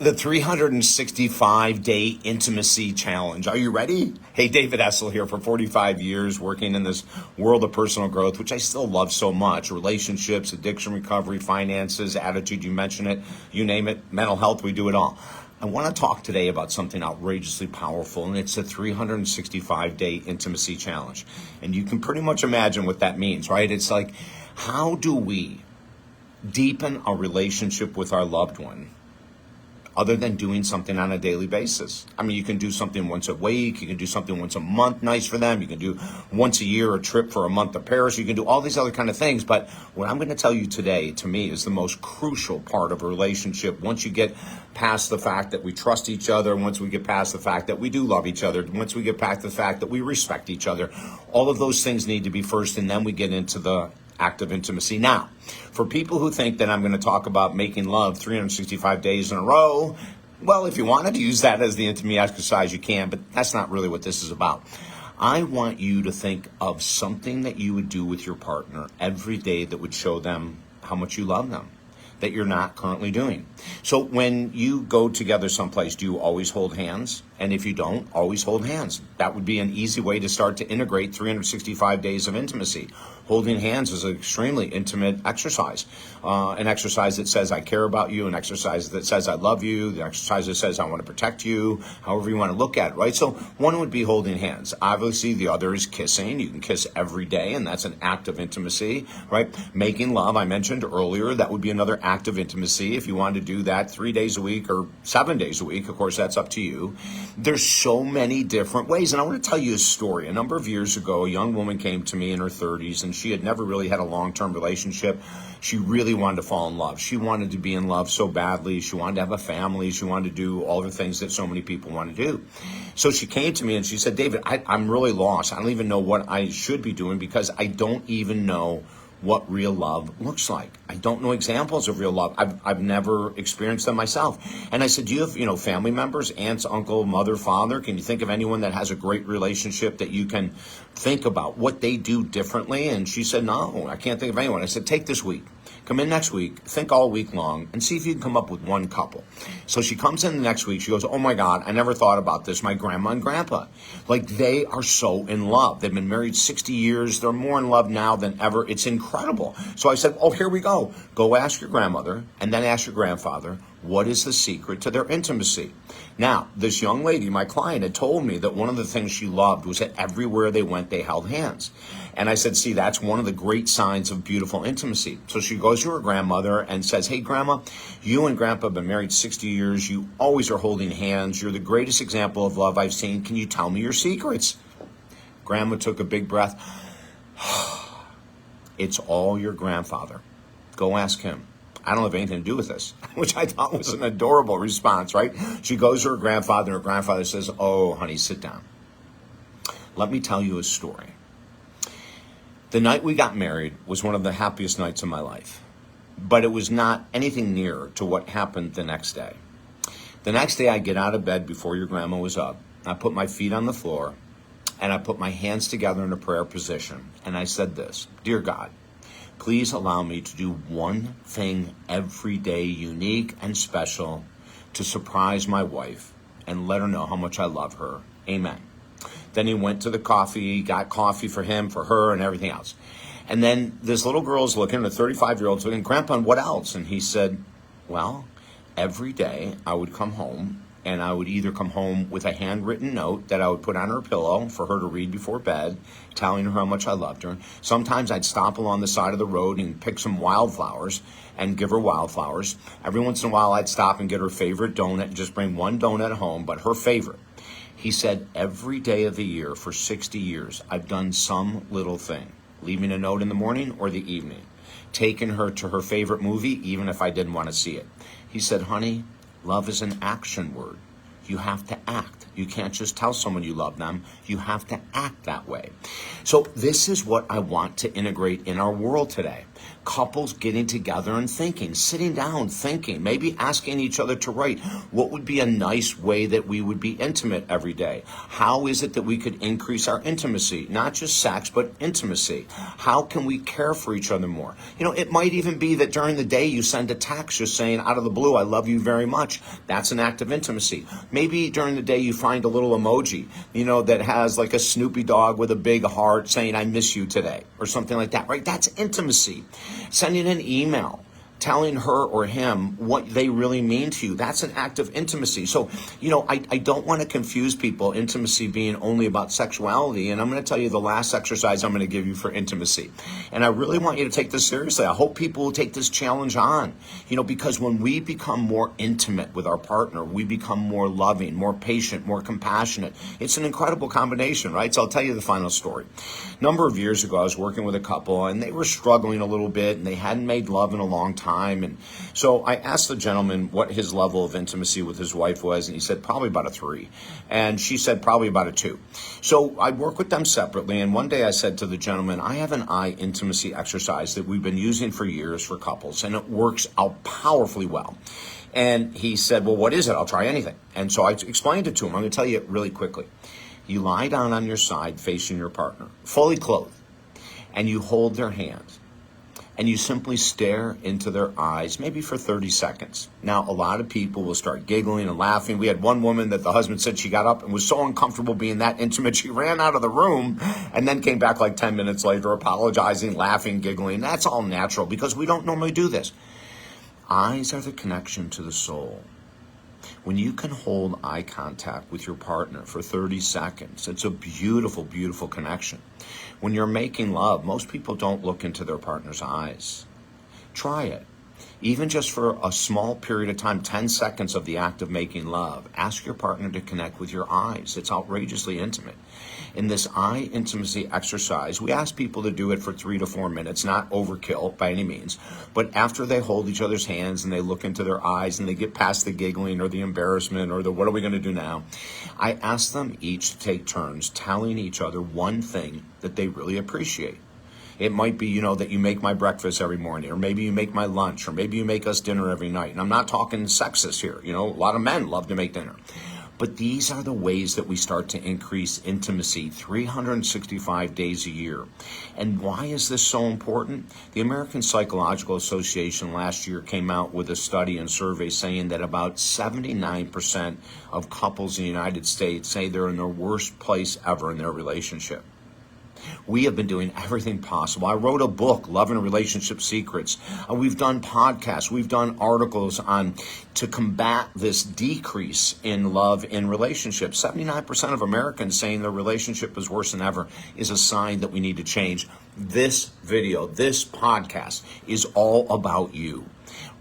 The 365-day intimacy challenge. Are you ready? Hey, David Essel here for 45 years working in this world of personal growth, which I still love so much. Relationships, addiction recovery, finances, attitude, you mention it, you name it, mental health, we do it all. I want to talk today about something outrageously powerful, and it's a 365-day intimacy challenge. And you can pretty much imagine what that means, right? It's like, how do we deepen our relationship with our loved one other than doing something on a daily basis? I mean, you can do something once a week, you can do something once a month, nice for them. You can do once a year, a trip for a month to Paris. You can do all these other kind of things. But what I'm going to tell you today, to me, is the most crucial part of a relationship. Once you get past the fact that we trust each other, once we get past the fact that we do love each other, once we get past the fact that we respect each other, all of those things need to be first, and then we get into the act of intimacy. Now, for people who think that I'm going to talk about making love 365 days in a row, well, if you wanted to use that as the intimacy exercise, you can, but that's not really what this is about. I want you to think of something that you would do with your partner every day that would show them how much you love them, that you're not currently doing. So when you go together someplace, do you always hold hands? And if you don't, always hold hands. That would be an easy way to start to integrate 365 days of intimacy. Holding hands is an extremely intimate exercise. An exercise that says, I care about you, an exercise that says, I love you, the exercise that says, I want to protect you, however you want to look at it, right? So one would be holding hands. Obviously, the other is kissing. You can kiss every day, and that's an act of intimacy, right? Making love, I mentioned earlier, that would be another act of intimacy. If you wanted to do that 3 days a week or 7 days a week, of course, that's up to you. There's so many different ways. And I want to tell you a story. A number of years ago, a young woman came to me in her 30s, and she had never really had a long-term relationship. She really wanted to fall in love. She wanted to be in love so badly. She wanted to have a family. She wanted to do all the things that so many people want to do. So she came to me and she said, David, I'm really lost. I don't even know what I should be doing because I don't even know what real love looks like. I don't know examples of real love. I've never experienced them myself. And I said, do you have, family members, aunts, uncle, mother, father? Can you think of anyone that has a great relationship that you can think about what they do differently? And she said, no, I can't think of anyone. I said, take this week. Come in next week, think all week long, and see if you can come up with one couple. So she comes in the next week. She goes, oh, my God, I never thought about this. My grandma and grandpa, like they are so in love. They've been married 60 years. They're more in love now than ever. It's incredible. So I said, oh, here we go. Go ask your grandmother and then ask your grandfather, what is the secret to their intimacy? Now, this young lady, my client, had told me that one of the things she loved was that everywhere they went, they held hands. And I said, see, that's one of the great signs of beautiful intimacy. So she goes to her grandmother and says, hey, Grandma, you and Grandpa have been married 60 years. You always are holding hands. You're the greatest example of love I've seen. Can you tell me your secrets? Grandma took a big breath. It's all your grandfather. Go ask him. I don't have anything to do with this, which I thought was an adorable response, right? She goes to her grandfather, and her grandfather says, oh, honey, sit down. Let me tell you a story. The night we got married was one of the happiest nights of my life, but it was not anything near to what happened the next day. The next day, I get out of bed before your grandma was up. I put my feet on the floor, and I put my hands together in a prayer position, and I said this, Dear God, please allow me to do one thing every day, unique and special, to surprise my wife and let her know how much I love her. Amen. Then he went to the coffee, got coffee for him, for her, and everything else. And then this little girl's looking, the 35-year-old's looking, Grandpa, what else? And he said, well, every day I would come home, and I would either come home with a handwritten note that I would put on her pillow for her to read before bed, telling her how much I loved her. Sometimes I'd stop along the side of the road and pick some wildflowers and give her wildflowers. Every once in a while, I'd stop and get her favorite donut and just bring one donut home, but her favorite. He said, every day of the year for 60 years, I've done some little thing, leaving a note in the morning or the evening, taking her to her favorite movie, even if I didn't want to see it. He said, honey, love is an action word. You have to act. You can't just tell someone you love them. You have to act that way. So this is what I want to integrate in our world today. Couples getting together and thinking, sitting down, thinking, maybe asking each other to write, what would be a nice way that we would be intimate every day? How is it that we could increase our intimacy? Not just sex, but intimacy. How can we care for each other more? It might even be that during the day you send a text just saying out of the blue, I love you very much. That's an act of intimacy. Maybe during the day you find a little emoji, that has like a Snoopy dog with a big heart saying, I miss you today, or something like that, right? That's intimacy. Sending an email, telling her or him what they really mean to you. That's an act of intimacy. So, I don't want to confuse people, intimacy being only about sexuality. And I'm going to tell you the last exercise I'm going to give you for intimacy. And I really want you to take this seriously. I hope people will take this challenge on, because when we become more intimate with our partner, we become more loving, more patient, more compassionate. It's an incredible combination, right? So I'll tell you the final story. A number of years ago, I was working with a couple and they were struggling a little bit and they hadn't made love in a long time. And so I asked the gentleman what his level of intimacy with his wife was, and he said probably about a 3. And she said probably about a 2. So I worked with them separately, and one day I said to the gentleman, I have an eye intimacy exercise that we've been using for years for couples, and it works out powerfully well. And he said, well, what is it? I'll try anything. And so I explained it to him. I'm going to tell you it really quickly. You lie down on your side facing your partner, fully clothed, and you hold their hands. And you simply stare into their eyes, maybe for 30 seconds. Now, a lot of people will start giggling and laughing. We had one woman that the husband said she got up and was so uncomfortable being that intimate, she ran out of the room and then came back like 10 minutes later, apologizing, laughing, giggling. That's all natural because we don't normally do this. Eyes are the connection to the soul. When you can hold eye contact with your partner for 30 seconds, it's a beautiful, beautiful connection. When you're making love, most people don't look into their partner's eyes. Try it. Even just for a small period of time, 10 seconds of the act of making love, ask your partner to connect with your eyes. It's outrageously intimate. In this eye intimacy exercise, we ask people to do it for 3 to 4 minutes, not overkill by any means. But after they hold each other's hands and they look into their eyes and they get past the giggling or the embarrassment or the what are we going to do now, I ask them each to take turns telling each other one thing that they really appreciate. It might be, that you make my breakfast every morning, or maybe you make my lunch, or maybe you make us dinner every night. And I'm not talking sexist here. A lot of men love to make dinner. But these are the ways that we start to increase intimacy 365 days a year. And why is this so important? The American Psychological Association last year came out with a study and survey saying that about 79% of couples in the United States say they're in their worst place ever in their relationship. We have been doing everything possible. I wrote a book, Love and Relationship Secrets. We've done podcasts. We've done articles on to combat this decrease in love in relationships. 79% of Americans saying their relationship is worse than ever is a sign that we need to change. This video, this podcast is all about you.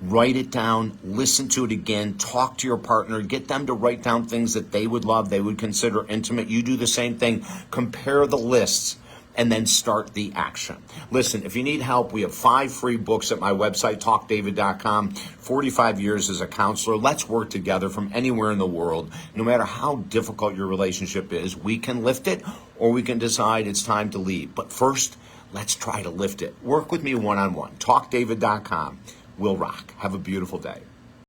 Write it down, listen to it again, talk to your partner, get them to write down things that they would love, they would consider intimate. You do the same thing. Compare the lists and then start the action. Listen, if you need help, we have 5 free books at my website, talkdavid.com. 45 years as a counselor. Let's work together from anywhere in the world. No matter how difficult your relationship is, we can lift it or we can decide it's time to leave. But first, let's try to lift it. Work with me one-on-one. Talkdavid.com. We'll rock. Have a beautiful day.